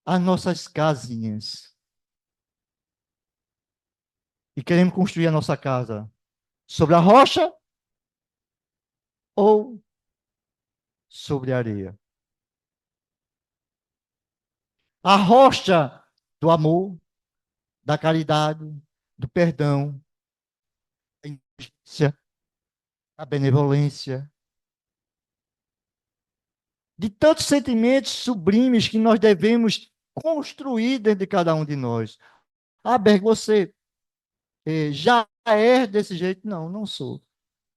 as nossas casinhas. E queremos construir a nossa casa sobre a rocha ou sobre a areia. A rocha do amor, da caridade, do perdão, da injustiça, da benevolência, de tantos sentimentos sublimes que nós devemos construir dentro de cada um de nós. Ah, Berg, você já é desse jeito? Não, não sou.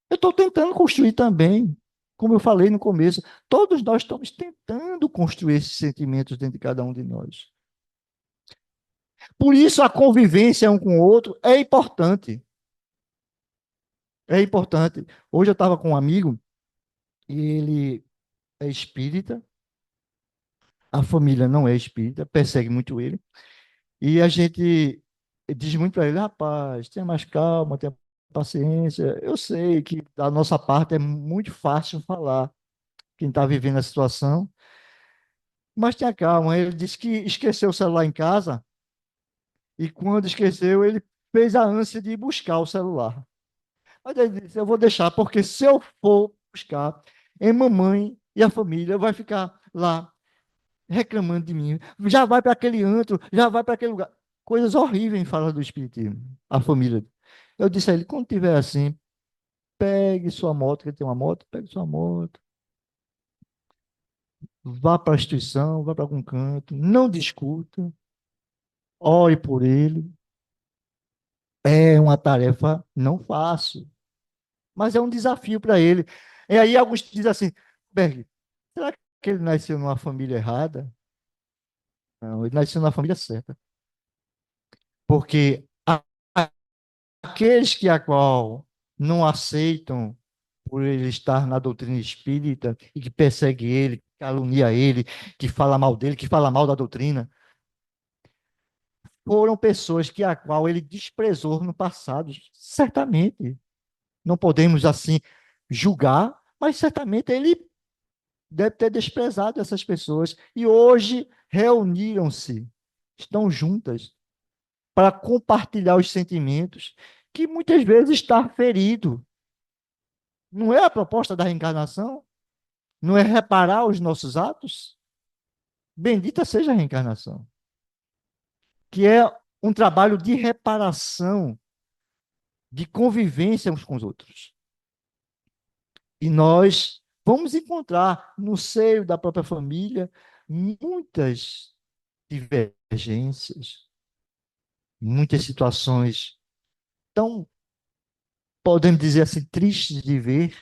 Eu estou tentando construir também, como eu falei no começo, todos nós estamos tentando construir esses sentimentos dentro de cada um de nós. Por isso a convivência um com o outro é importante. É importante. Hoje eu estava com um amigo e ele é espírita, a família não é espírita, persegue muito ele, e a gente diz muito para ele, rapaz, tenha mais calma, tenha paciência. Eu sei que da nossa parte é muito fácil falar, quem está vivendo a situação, mas tenha calma. Ele disse que esqueceu o celular em casa e quando esqueceu, ele fez a ânsia de ir buscar o celular. Mas ele disse, eu vou deixar, porque se eu for buscar, a mamãe e a família vai ficar lá reclamando de mim. Já vai para aquele antro, já vai para aquele lugar. coisas horríveis fala do Espiritismo, a família. Eu disse a ele, quando tiver assim, pegue sua moto, que ele tem uma moto, pegue sua moto, vá para a instituição, vá para algum canto, não discuta, ore por ele. É uma tarefa não fácil, mas é um desafio para ele. E aí alguns dizem assim, Berg, será que ele nasceu numa família errada? Não, ele nasceu na família certa. Porque aqueles que a qual não aceitam por ele estar na doutrina espírita e que persegue ele, que calunia ele, que fala mal dele, que fala mal da doutrina, foram pessoas que a qual ele desprezou no passado. Certamente, não podemos assim julgar, mas certamente ele deve ter desprezado essas pessoas e hoje reuniram-se, estão juntas para compartilhar os sentimentos que muitas vezes está ferido. Não é a proposta da reencarnação? Não é reparar os nossos atos? Bendita seja a reencarnação, que é um trabalho de reparação, de convivência uns com os outros. E nós vamos encontrar no seio da própria família muitas divergências, muitas situações tão, podemos dizer assim, tristes de ver,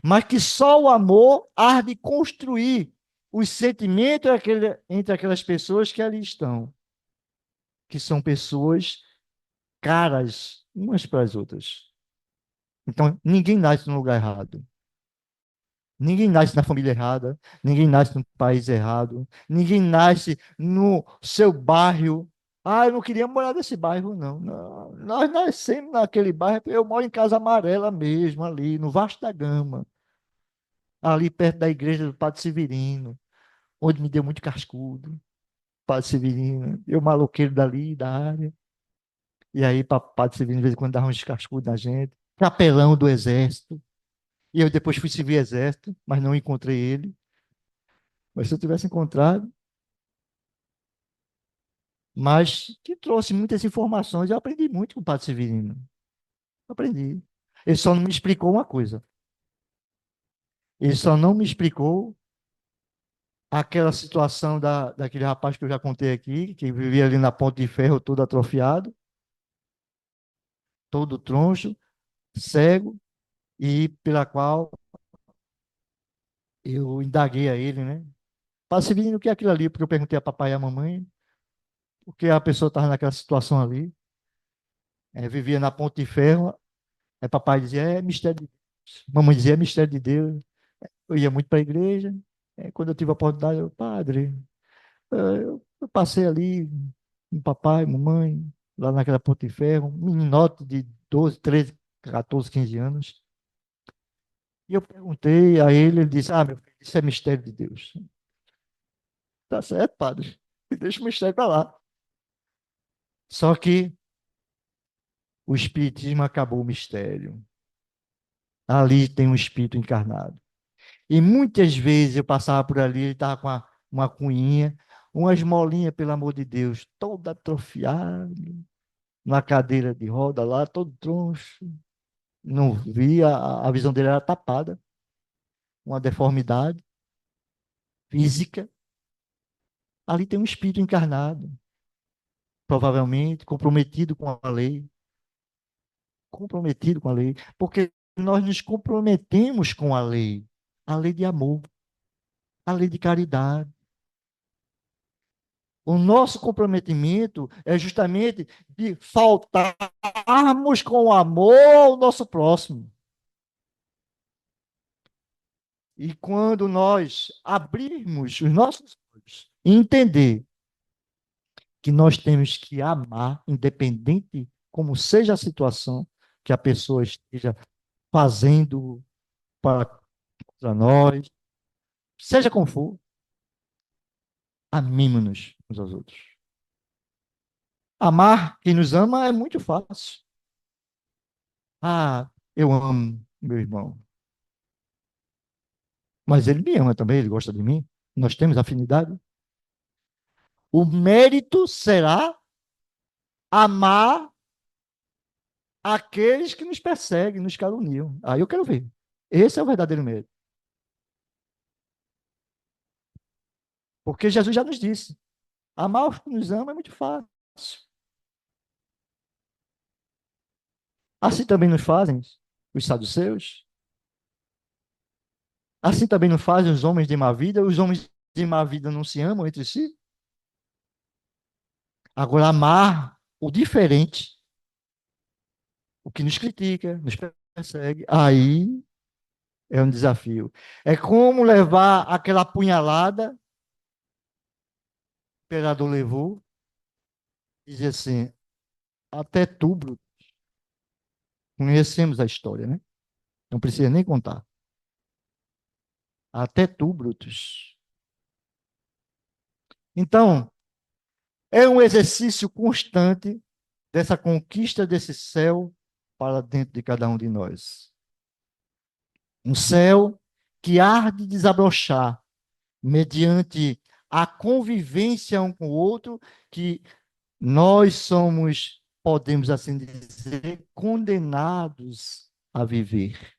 mas que só o amor há de construir os sentimentos entre aquelas pessoas que ali estão, que são pessoas caras umas para as outras. Então, ninguém nasce no lugar errado. Ninguém nasce na família errada, ninguém nasce no país errado, ninguém nasce no seu bairro. Ah, eu não queria morar nesse bairro, não. Não, nós nascemos naquele bairro. Eu moro em Casa Amarela mesmo, ali, no Vasco da Gama, ali perto da igreja do Padre Severino, onde me deu muito cascudo. Padre Severino, eu maloqueiro dali, da área. E aí, Padre Severino, de vez em quando, dava uns cascudos na gente. Capelão do Exército. E eu depois fui servir Exército, mas não encontrei ele. Mas se eu tivesse encontrado, mas que trouxe muitas informações, eu aprendi muito com o Padre Severino. Aprendi. Ele só não me explicou uma coisa. Ele só não me explicou aquela situação daquele rapaz que eu já contei aqui, que vivia ali na Ponte de Ferro, todo atrofiado, todo troncho, cego, e pela qual eu indaguei a ele, né? Padre Severino, o que é aquilo ali? Porque eu perguntei a papai e a mamãe, porque a pessoa estava naquela situação ali, vivia na Ponte de Ferro, aí papai dizia, é mistério de Deus. Mamãe dizia, é mistério de Deus. Eu ia muito para a igreja. Quando eu tive a oportunidade, eu, padre, eu passei ali com papai, mamãe, lá naquela Ponte de Ferro, um meninote de 12, 13, 14, 15 anos. E eu perguntei a ele, ele disse, meu filho, isso é mistério de Deus. Tá certo, padre. Deixa o mistério para lá. Só que o Espiritismo acabou o mistério. Ali tem um espírito encarnado. E muitas vezes eu passava por ali, ele estava com uma cunhinha, uma esmolinha, pelo amor de Deus, todo atrofiado, na cadeira de roda lá, todo troncho. Não via, a visão dele era tapada, uma deformidade física. Ali tem um espírito encarnado, provavelmente comprometido com a lei, comprometido com a lei, porque nós nos comprometemos com a lei de amor, a lei de caridade. O nosso comprometimento é justamente de faltarmos com amor ao nosso próximo. E quando nós abrirmos os nossos olhos e entender que nós temos que amar, independente como seja a situação que a pessoa esteja fazendo para nós, seja como for, amemos-nos uns aos outros. Amar quem nos ama é muito fácil. Ah, eu amo meu irmão. Mas ele me ama também, ele gosta de mim. Nós temos afinidade. O mérito será amar aqueles que nos perseguem, nos caluniam. Aí eu quero ver. Esse é o verdadeiro mérito. Porque Jesus já nos disse: amar os que nos amam é muito fácil. Assim também nos fazem os saduceus. Assim também nos fazem os homens de má vida. Os homens de má vida não se amam entre si. Agora, amar o diferente, o que nos critica, nos persegue, aí é um desafio. É como levar aquela punhalada, o imperador levou, e dizer assim: até tu, Bruto. Conhecemos a história, né? Não precisa nem contar. Até tu, Brutus. Então, é um exercício constante dessa conquista desse céu para dentro de cada um de nós. Um céu que há de desabrochar mediante a convivência um com o outro, que nós somos, podemos assim dizer, condenados a viver.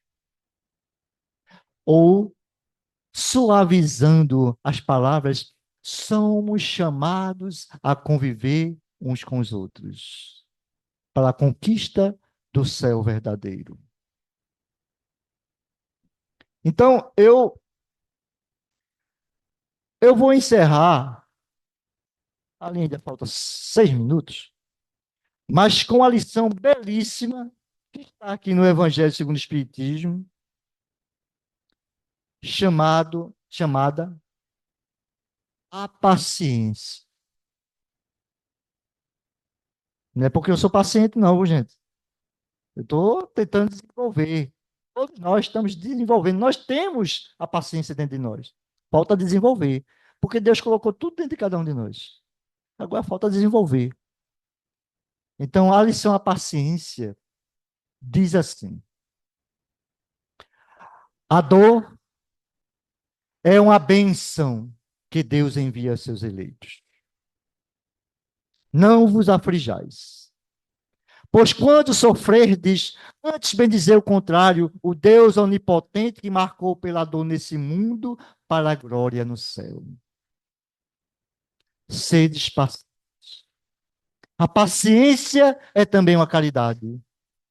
Ou, suavizando as palavras, somos chamados a conviver uns com os outros, para a conquista do céu verdadeiro. Então, eu vou encerrar, ali ainda falta 6 minutos, mas com a lição belíssima que está aqui no Evangelho segundo o Espiritismo, chamada a paciência. Não é porque eu sou paciente, não, gente. Eu estou tentando desenvolver. Todos nós estamos desenvolvendo. Nós temos a paciência dentro de nós. Falta desenvolver. Porque Deus colocou tudo dentro de cada um de nós. Agora falta desenvolver. Então, a lição a paciência diz assim: a dor é uma bênção que Deus envia aos seus eleitos. Não vos aflijais. Pois quando sofrerdes, antes bem dizer o contrário, o Deus onipotente que marcou pela dor nesse mundo para a glória no céu. Sedes pacientes. A paciência é também uma caridade.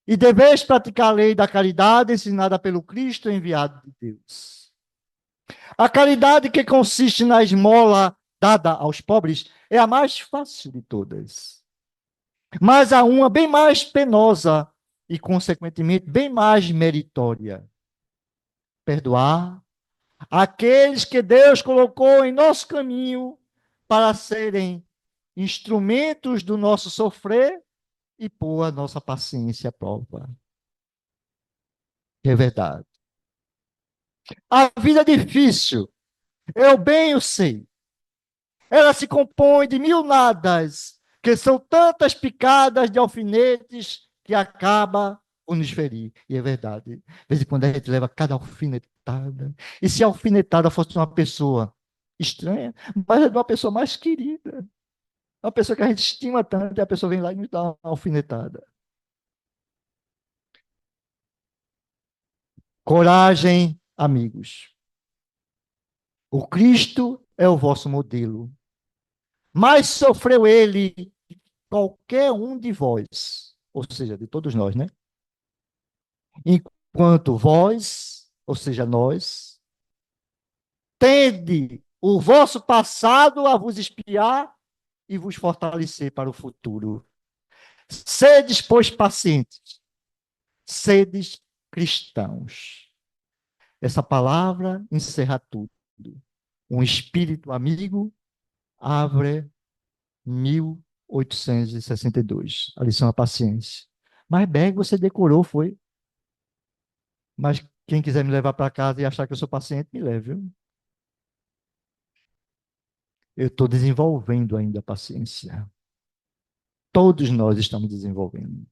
E deveis praticar a lei da caridade ensinada pelo Cristo enviado de Deus. A caridade que consiste na esmola dada aos pobres é a mais fácil de todas. Mas há uma bem mais penosa e, consequentemente, bem mais meritória. Perdoar aqueles que Deus colocou em nosso caminho para serem instrumentos do nosso sofrer e pôr a nossa paciência à prova. É verdade. A vida é difícil, eu bem o sei. Ela se compõe de mil nadas, que são tantas picadas de alfinetes que acaba por nos ferir. E é verdade. De vez em quando a gente leva cada alfinetada. E se a alfinetada fosse uma pessoa estranha, mas é de uma pessoa mais querida. Uma pessoa que a gente estima tanto, e a pessoa vem lá e nos dá uma alfinetada. Coragem, amigos. O Cristo é o vosso modelo. Mas sofreu ele qualquer um de vós, ou seja, de todos nós, né? Enquanto vós, ou seja, nós, tende o vosso passado a vos espiar e vos fortalecer para o futuro. Sedes, pois, pacientes, sedes cristãos. Essa palavra encerra tudo. Um espírito amigo abre 1862. A lição da paciência. Mas, Berg, você decorou, foi? Mas quem quiser me levar para casa e achar que eu sou paciente, me leve, viu? Eu estou desenvolvendo ainda a paciência. Todos nós estamos desenvolvendo.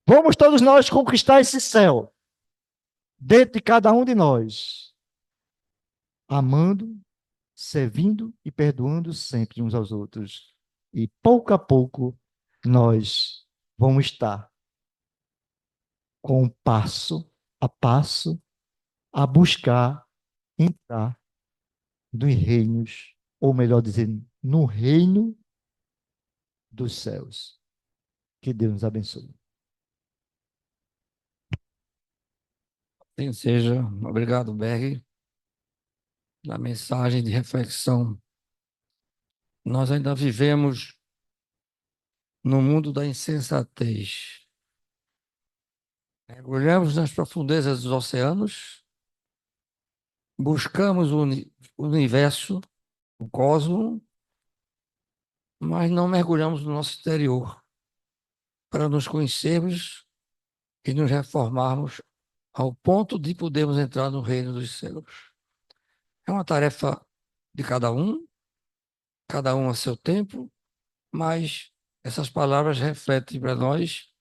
Vamos todos nós conquistar esse céu, dentro de cada um de nós, amando, servindo e perdoando sempre uns aos outros. E pouco a pouco nós vamos estar com passo a buscar entrar nos reinos, ou melhor dizendo, no reino dos céus. Que Deus nos abençoe. Assim seja. Obrigado, Berg, na mensagem de reflexão. Nós ainda vivemos no mundo da insensatez. Mergulhamos nas profundezas dos oceanos, buscamos o universo, o cosmos, mas não mergulhamos no nosso interior para nos conhecermos e nos reformarmos ao ponto de podermos entrar no reino dos céus. É uma tarefa de cada um a seu tempo, mas essas palavras refletem para nós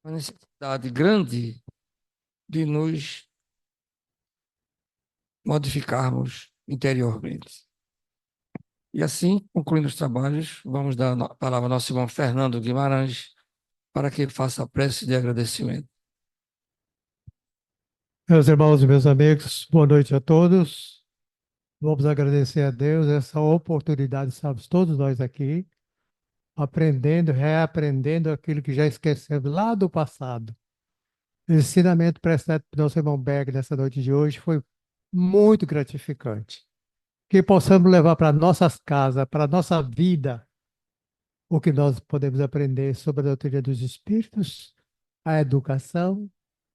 a necessidade grande de nos modificarmos interiormente. E assim, concluindo os trabalhos, vamos dar a palavra ao nosso irmão Fernando Guimarães para que ele faça a prece de agradecimento. Meus irmãos e meus amigos, boa noite a todos. Vamos agradecer a Deus essa oportunidade, estamos todos nós aqui, aprendendo, reaprendendo aquilo que já esquecemos lá do passado. O ensinamento prestado pelo nosso irmão Berg nessa noite de hoje foi muito gratificante. Que possamos levar para nossas casas, para nossa vida, o que nós podemos aprender sobre a doutrina dos espíritos, a educação,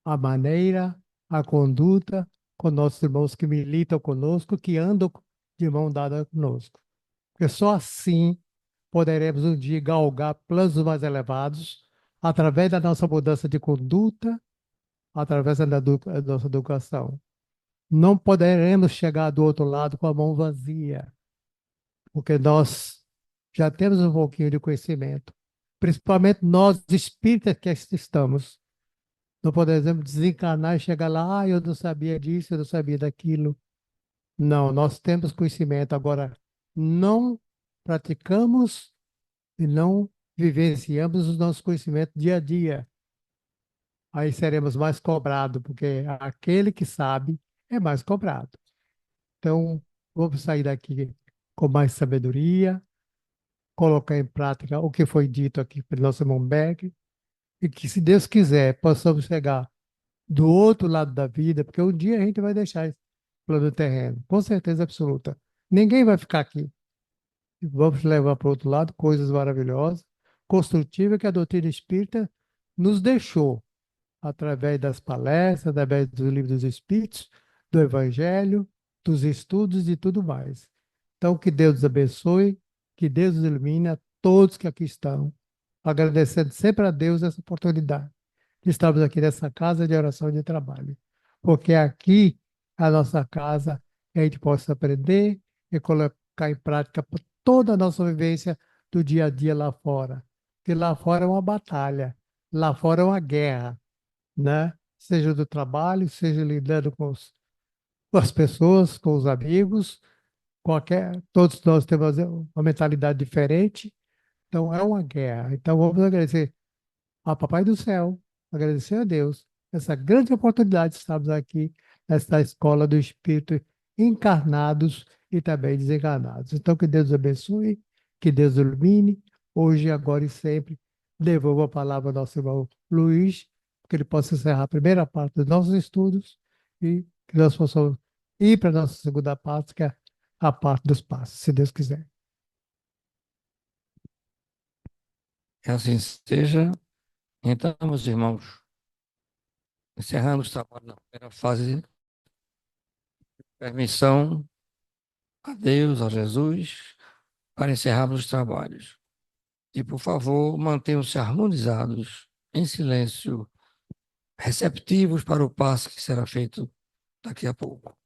a maneira, a conduta com nossos irmãos que militam conosco, que andam de mão dada conosco. Porque só assim poderemos um dia galgar planos mais elevados, através da nossa mudança de conduta, através da nossa educação. Não poderemos chegar do outro lado com a mão vazia, porque nós já temos um pouquinho de conhecimento, principalmente nós espíritas que aqui estamos. Não podemos desencarnar e chegar lá, eu não sabia disso, eu não sabia daquilo. Não, nós temos conhecimento, agora não praticamos e não vivenciamos os nossos conhecimentos dia a dia. Aí seremos mais cobrados, porque aquele que sabe é mais cobrado. Então, vamos sair daqui com mais sabedoria, colocar em prática o que foi dito aqui pelo nosso irmão Beck, e que, se Deus quiser, possamos chegar do outro lado da vida, porque um dia a gente vai deixar esse plano terreno, com certeza absoluta. Ninguém vai ficar aqui. E vamos levar para o outro lado coisas maravilhosas, construtivas que a doutrina espírita nos deixou através das palestras, através dos livros dos Espíritos, do Evangelho, dos estudos e tudo mais. Então, que Deus os abençoe, que Deus os ilumine a todos que aqui estão, agradecendo sempre a Deus essa oportunidade de estarmos aqui nessa casa de oração e de trabalho, porque aqui a nossa casa, que a gente possa aprender e colocar em prática toda a nossa vivência do dia a dia lá fora, porque lá fora é uma batalha, lá fora é uma guerra, né? Seja do trabalho, seja lidando com as pessoas, com os amigos, todos nós temos uma mentalidade diferente, então é uma guerra. Então vamos agradecer ao Papai do Céu, agradecer a Deus essa grande oportunidade de estarmos aqui nesta escola do Espírito, encarnados e também desencarnados. Então que Deus abençoe, que Deus ilumine, hoje, agora e sempre. Devolvo a palavra ao nosso irmão Luiz, que ele possa encerrar a primeira parte dos nossos estudos e que nós possamos ir para a nossa segunda parte, que é a parte dos passos, se Deus quiser. Que assim seja. Então, meus irmãos, encerramos o trabalho na primeira fase, permissão a Deus, a Jesus, para encerrarmos os trabalhos. E, por favor, mantenham-se harmonizados, em silêncio, receptivos para o passo que será feito daqui a pouco.